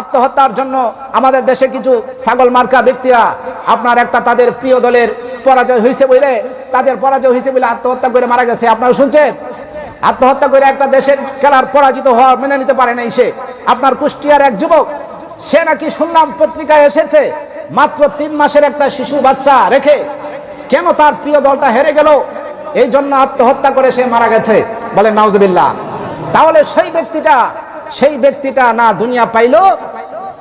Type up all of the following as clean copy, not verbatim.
আত্মহত্যার জন্য আমাদের দেশে কিছু ছাগল মার্কা ব্যক্তিরা আপনার একটা তাদের প্রিয় দলের পরাজয় হয়েছে বলে আত্মহত্যা করে মারা গেছে। আপনারা শুনছেন? আত্মহত্যা করে একটা দেশের খেলার পরাজিত হওয়া মেনে নিতে পারে নাই সে। আপনার কুষ্টিয়ার এক যুবক, সে নাকি শুনলাম পত্রিকায় এসেছে মাত্র 3 মাসের একটা শিশু বাচ্চা রেখে কেন তার প্রিয় দলটা হেরে গেল এই জন্য আত্মহত্যা করে সে মারা গেছে। বলেন নাউজুবিল্লাহ। তাহলে সেই ব্যক্তিটা না দুনিয়া পাইলো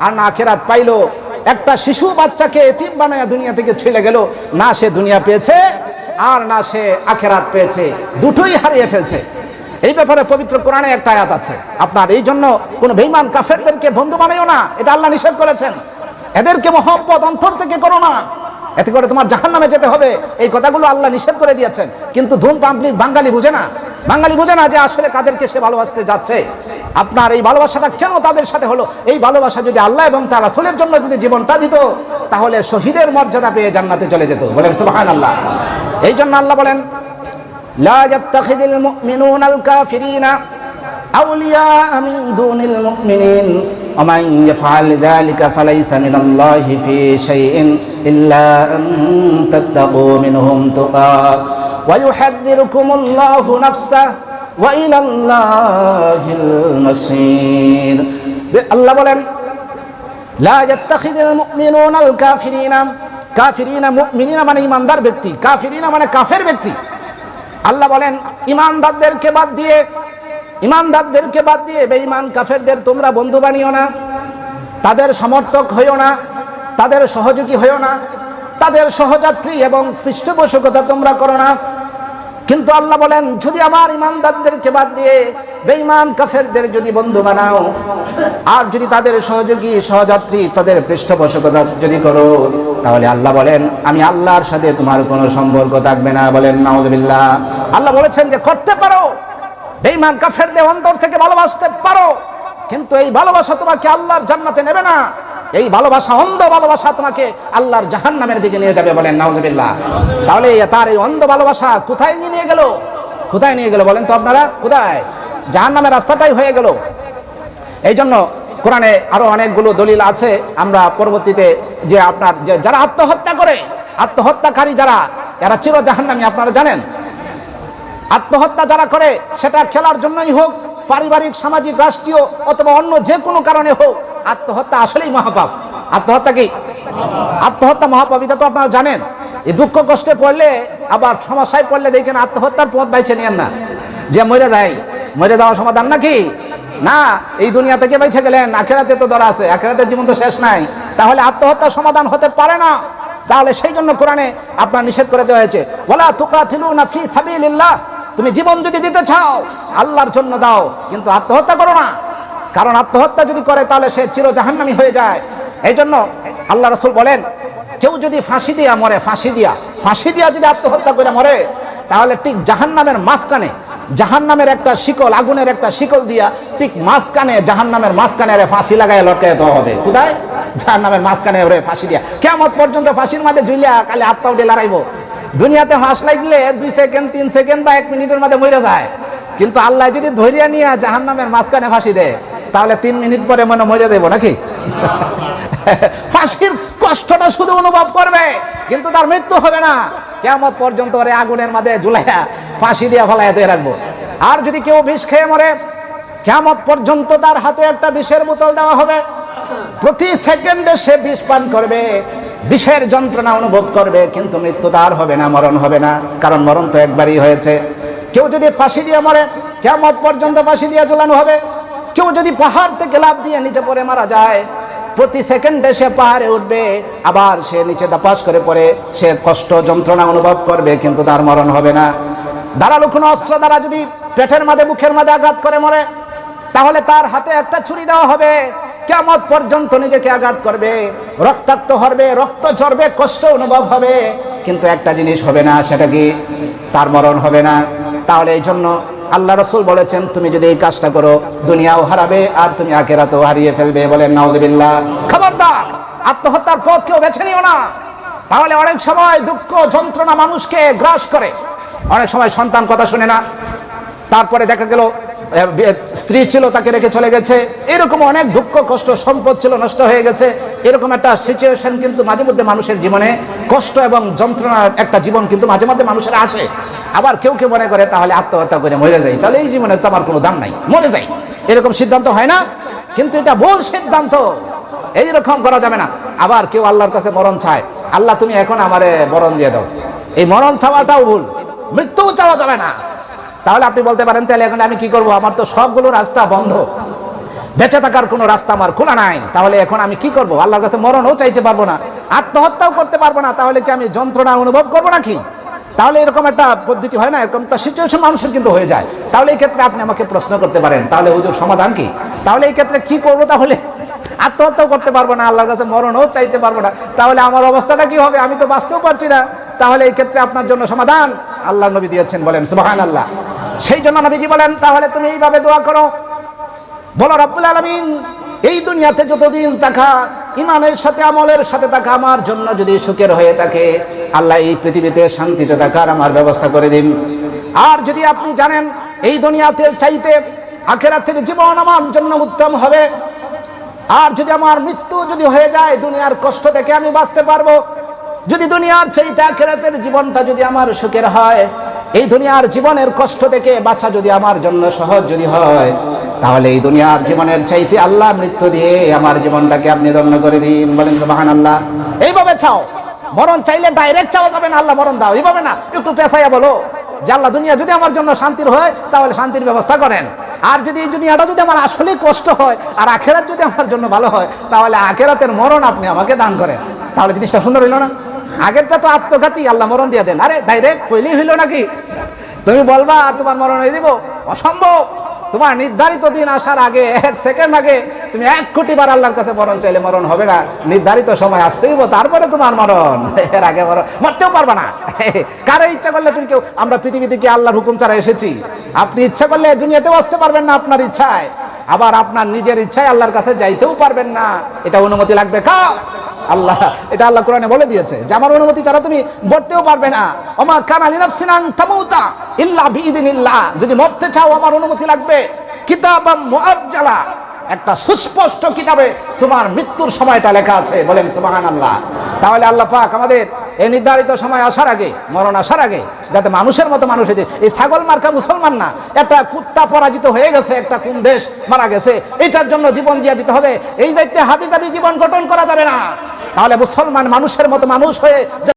আর না আখিরাত পাইলো। একটা শিশু বাচ্চাকে এতিম বানায়া দুনিয়া থেকে চলে গেল, না সে দুনিয়া পেয়েছে আর না সে আখিরাত পেয়েছে, দুটোই হারিয়ে ফেলছে। এই ব্যাপারে পবিত্র কোরআনে একটা আয়াত আছে আপনার, এই জন্য কোন বেঈমান কাফেরদেরকে বন্ধু বানাইও না, এটা আল্লাহ নিষেধ করেছেন। এদেরকে মহব্বত অন্তর থেকে করো না, এতে করে তোমার জাহান্নামে যেতে হবে। এই কথাগুলো আল্লাহ নিষেধ করে দিয়েছেন। কিন্তু ধূম পাবলিক বাঙালি বুঝে না যে আসলে কাদেরকে সে ভালোবাসতে যাচ্ছে। আপনার এই ভালোবাসাটা কেন তাদের সাথে হলো? এই ভালোবাসা যদি আল্লাহ এবং তার রাসূলের জন্য যদি জীবনটা দিত তাহলে শহীদের মর্যাদা পেয়ে জান্নাতে চলে যেত। বলেন সুবহানাল্লাহ। এই জন্য আল্লাহ বলেন লা ইয়াত্তাখিযুল মুমিনুনাল কাফিরিনা আউলিয়া মিন দুনিল মুমিনিন ওয়া মান ইয়াফআল যালিকা ফালাইসা মিনাল্লাহি ফি শাইইন ইল্লা আন তাত্তাকু মিনহুম তুকা ওয়া ইউহাযযিরুকুমুল্লাহু নাফসাহু ওয়া ইলাল্লাহিল মাসীর। আল্লাহ বলেন লা ইয়াত্তাখিযুল মুমিনুনাল কাফিরিনা মুমিনিনা মানে ইমানদার ব্যক্তি, কাফিরিনা মানে কাফের ব্যক্তি। আল্লাহ বলেন ইমানদারদেরকে বাদ দিয়ে বেঈমান কাফেরদের তোমরা বন্ধু বানিও না, তাদের সমর্থক হইও না, তাদের সহযোগী হইও না, তাদের সহযাত্রী এবং পৃষ্ঠপোষকতা তোমরা করো না। কিন্তু আল্লাহ বলেন যদি আমার ইমানদারদেরকে বাদ দিয়ে বেঈমান কাফেরদের যদি বন্ধু বানাও আর যদি তাদের সহযোগী সহযাত্রী তাদের পৃষ্ঠপোষকতা যদি করো তাহলে আল্লাহ বলেন আমি আল্লাহর সাথে তোমার কোনো সম্পর্ক থাকবে না। বলেন নাউজুবিল্লাহ। আল্লাহ বলেছেন যে করতে পারো, বেঈমান কাফেরদের অন্তর থেকে ভালোবাসতে পারো, কিন্তু এই ভালোবাসা তোমাকে আল্লাহর জান্নাতে নেবে না। এই ভালোবাসা অন্ধ ভালোবাসা তোমাকে আল্লাহর জাহান্নামের দিকে নিয়ে যাবে। বলেন নাউজুবিল্লাহ। তাহলে তার এই অন্ধ ভালোবাসা কোথায় নিয়ে গেল বলেন তো আপনারা? কোথায়? জাহান্নামের রাস্তাটাই হয়ে গেল। এই জন্য কোরআনে আরো অনেকগুলো দলিল আছে। আমরা পরবর্তীতে যে আপনার যে যারা আত্মহত্যাকারী যারা এরা চির জাহান্নামী, আপনারা জানেন। আত্মহত্যা যারা করে সেটা খেলার জন্যই হোক, পারিবারিক সামাজিক রাষ্ট্রীয় অথবা অন্য যে কোনো কারণে হোক, আত্মহত্যা আসলেই মহাপাপ। আত্মহত্যা মহাপাপ, এটা তো আপনারা জানেন। এই দুঃখ কষ্টে পড়লে আবার সমস্যায় পড়লে দেখেন আত্মহত্যার পথ বাইছে নিয়েন না, যে মরে যাওয়া সমাধান নাকি না। এই দুনিয়া থেকে বাইছে গেলেন, আখিরাতে তো ধরা আছে, আখিরাতের জীবন তো শেষ নাই, তাহলে আত্মহত্যার সমাধান হতে পারে না। তাহলে সেই জন্য কোরআনে আপনার নিষেধ করে দেওয়া হয়েছে ওয়ালা তুকাতিলুনা ফি সাবিলিল্লাহ। তুমি জীবন যদি দিতে চাও আল্লাহর জন্য দাও, কিন্তু আত্মহত্যা করো না। কারণ আত্মহত্যা যদি করে তাহলে সে চির জাহান্নামী হয়ে যায়। এই জন্য আল্লাহ রাসূল বলেন কেউ যদি ফাঁসি দিয়া যদি আত্মহত্যা করে মরে তাহলে ঠিক জাহান্নামের মাঝখানে, জাহান্নামের একটা শিকল, আগুনের একটা শিকল দিয়া ঠিক মাঝখানে, জাহান্নামের মাঝখানে ফাঁসি লাগায় লটকায় দেওয়া হবে। কোথায়? জাহান্নামের মাঝখানে ওরে ফাঁসি দিয়া কিয়ামত পর্যন্ত ফাঁসির মাঝে ঝুলিয়া কালে আত্মা উঠে লড়াইবো। দুনিয়াতে ফাঁস লাগলে 2 সেকেন্ড 3 সেকেন্ড বা 1 মিনিটের মধ্যে মরে যায়, কিন্তু আল্লাহ যদি ধৈর্য নিয়ে জাহান্নামের মাঝখানে ফাঁসি দেয় তাহলে 3 মিনিট পরে মনে মরে যাবো নাকি? ফাঁসির কষ্টটা শুধু অনুভব করবে কিন্তু তার মৃত্যু হবে না। কিয়ামত পর্যন্ত ওরে আগুনের মাঝে ঝুলাইয়া ফাঁসি দিয়া ফেলাইয়া দিয়ে রাখবো। আর যদি কেউ বিষ খেয়ে মরে কিয়ামত পর্যন্ত তার হাতে একটা বিষের বোতল দেওয়া হবে, প্রতি সেকেন্ডে সে বিষ পান করবে, বিষের যন্ত্রণা অনুভব করবে, কিন্তু মৃত্যু তার হবে না, মরণ হবে না, কারণ মরণ তো একবারই হয়েছে। কেউ যদি ফাঁসি দিয়ে মরে কিয়ামত পর্যন্ত ফাঁসি দিয়ে ঝুলানো হবে। কেউ যদি পাহাড় থেকে লাফ দিয়ে নিচে পড়ে মারা যায়, প্রতি সেকেন্ডে সে পাহাড়ে উঠবে, আবার সে নিচে দাপাস করে পড়ে সে কষ্ট যন্ত্রণা অনুভব করবে, কিন্তু তার মরণ হবে না। ধারালো কোনো অস্ত্র দ্বারা যদি পেটের মাঝে বুকের মাঝে আঘাত করে মরে তাহলে তার হাতে একটা ছুরি দেওয়া হবে, কিয়ামত পর্যন্ত নিজেকে আঘাত করবে, রক্তাক্ত হবে, রক্ত ঝরবে, কষ্ট অনুভব হবে, কিন্তু একটা জিনিস হবে না, সেটা কি? তার মরণ হবে না। তাহলে এই জন্য আল্লাহ রাসূল বলেছেন তুমি যদি এই কাজটা করো দুনিয়াও হারাবে আর তুমি আখিরাতও হারিয়ে ফেলবে। বলেন নাউজুবিল্লাহ। খবরদার আত্মহত্যার পথ কেউ বেছে নিও না। তাহলে অনেক সময় দুঃখ যন্ত্রণা মানুষকে গ্রাস করে, অনেক সময় সন্তান কথা শুনে না, তারপরে দেখা গেল স্ত্রী ছিল তাকে রেখে চলে গেছে, এরকম অনেক দুঃখ কষ্ট, সম্পদ ছিল নষ্ট হয়ে গেছে, এরকম একটা সিচুয়েশন কিন্তু মাঝে মধ্যে মানুষের জীবনে কষ্ট এবং যন্ত্রণার একটা জীবন কিন্তু মাঝে মধ্যে মানুষের আসে। আবার কেউ কেউ মনে করে তাহলে আত্মহত্যা করে মরে যাই, তাহলে এই জীবনে তো আমার কোনো দাম নাই, মরে যাই, এরকম সিদ্ধান্ত হয় না? কিন্তু এটা ভুল সিদ্ধান্ত, এইরকম করা যাবে না। আবার কেউ আল্লাহর কাছে মরণ চায়, আল্লাহ তুমি এখন আমারে মরণ দিয়ে দাও, এই মরণ চাওয়াটাও ভুল, মৃত্যুও চাওয়া যাবে না। তাহলে আপনি বলতে পারেন তাহলে এখন আমি কি করব, আমার তো সবগুলো রাস্তা বন্ধ, বেঁচে থাকার কোনো রাস্তা আমার খোলা নাই, তাহলে এখন আমি কি করব? আল্লাহর কাছে মরণও চাইতে পারবো না, আত্মহত্যাও করতে পারবো না, তাহলে কি আমি যন্ত্রণা অনুভব করবো নাকি? তাহলে এরকম একটা পদ্ধতি হয় না, এরকম একটা সিচুয়েশন মানুষের কিন্তু হয়ে যায়। তাহলে এই ক্ষেত্রে আপনি আমাকে প্রশ্ন করতে পারেন তাহলে হুজুর সমাধান কি? তাহলে এই ক্ষেত্রে কি করবো? তাহলে আত্মহত্যাও করতে পারবো না, আল্লাহর কাছে মরণও চাইতে পারবো না, তাহলে আমার অবস্থাটা কি হবে? আমি তো বাঁচতেও পারছি না। তাহলে এই ক্ষেত্রে আপনার জন্য সমাধান আল্লাহর নবী দিয়েছেন, বলেন সুবহানাল্লাহ। সেই জন্য নবীজি বলেন তাহলে তুমি এইভাবে দোয়া করো, বলো রব্বুল আলামিন এই দুনিয়াতে যতদিন থাকা, ইমানের সাথে আমলের সাথে থাকা আমার জন্য যদি সুখের হয়ে থাকে, আল্লাহ এই পৃথিবীতে শান্তিতে থাকার আমার ব্যবস্থা করে দিন। আর যদি আপনি জানেন এই দুনিয়াতে চাইতে আখিরাতের জীবন আমার জন্য উত্তম হবে, আর যদি আমার মৃত্যু যদি হয়ে যায় দুনিয়ার কষ্ট থেকে আমি বাঁচতে পারবো, যদি দুনিয়ার চাইতে আখিরাতের জীবনটা যদি আমার সুখের হয়, এই দুনিয়ার জীবনের কষ্ট থেকে বাঁচা যদি আমার জন্য সহজ যদি হয়, তাহলে এই দুনিয়ার জীবনের চাইতে আল্লাহ মৃত্যু দিয়ে আমার জীবনটাকে আপনি ধন্য করে দিন, বলেন সুবহানাল্লাহ। এইভাবে চাও, মরণ চাইলে ডাইরেক্ট চাওয়া যাবে না আল্লাহ মরণ দাও, এইভাবে না, একটু পেছাইয়া বলো যে আল্লাহ দুনিয়া যদি আমার জন্য শান্তির হয় তাহলে শান্তির ব্যবস্থা করেন, আর যদি এই দুনিয়াটা যদি আমার আসলেই কষ্ট হয় আর আখেরাত যদি আমার জন্য ভালো হয় তাহলে আখেরাতের মরণ আপনি আমাকে দান করেন। তাহলে জিনিসটা সুন্দর হইল না? আগেরটা তো আত্মঘাতী, আল্লাহ মরণ দিয়ে দেন, আরে ডাইরেক্ট কইলেই হইল নাকি? তুমি বলবা আর তোমার মরণ হয়ে দিব, অসম্ভব। তোমার নির্ধারিত দিন আসার আগে 1 সেকেন্ড আগে তুমি 1 কোটি বার আল্লাহর কাছে মরণ চাইলে মরণ হবে না, নির্ধারিত সময় আসতেই হবে, তারপরে তোমার মরণ, এর আগে মরতেও পারবে না। কারো ইচ্ছা করলে তুমি কেউ, আমরা পৃথিবীতে কি আল্লাহর হুকুম ছাড়া এসেছি? আপনি ইচ্ছা করলে দুনিয়াতেও আসতে পারবেন না আপনার ইচ্ছায়, আবার আপনার নিজের ইচ্ছায় আল্লাহর কাছে যাইতেও পারবেন না, এটা অনুমতি লাগবে কার? আল্লাহ। এটা আল্লাহ কোরআনে বলে দিয়েছে যে আমার অনুমতি ছাড়া তুমি মরতেও পারবে না। ওমা কানা লিনাফসিন আন তামুতা ইল্লা বিইذনিল্লাহ, যদি মরতে চাও আমার অনুমতি লাগবে। কিতাবাম মুআজ্জালা, একটা সুস্পষ্ট কিতাবে তোমার মৃত্যুর সময়টা লেখা আছে, বলেন সুবহানাল্লাহ। তাহলে আল্লাহ পাক আমাদের এই নির্ধারিত সময় আসার আগে, মরণ আসার আগে যাতে মানুষের মতো মানুষ হইতে, এই ছাগল মার্কা মুসলমান না, একটা কুত্তা পরাজিত হয়ে গেছে, একটা কোন দেশ মারা গেছে, এটার জন্য জীবন দিয়ে দিতে হবে, এই যাইতে হাবিজাবি জীবন গঠন করা যাবে না। তাহলে মুসলমান মানুষের মতো মানুষ হয়ে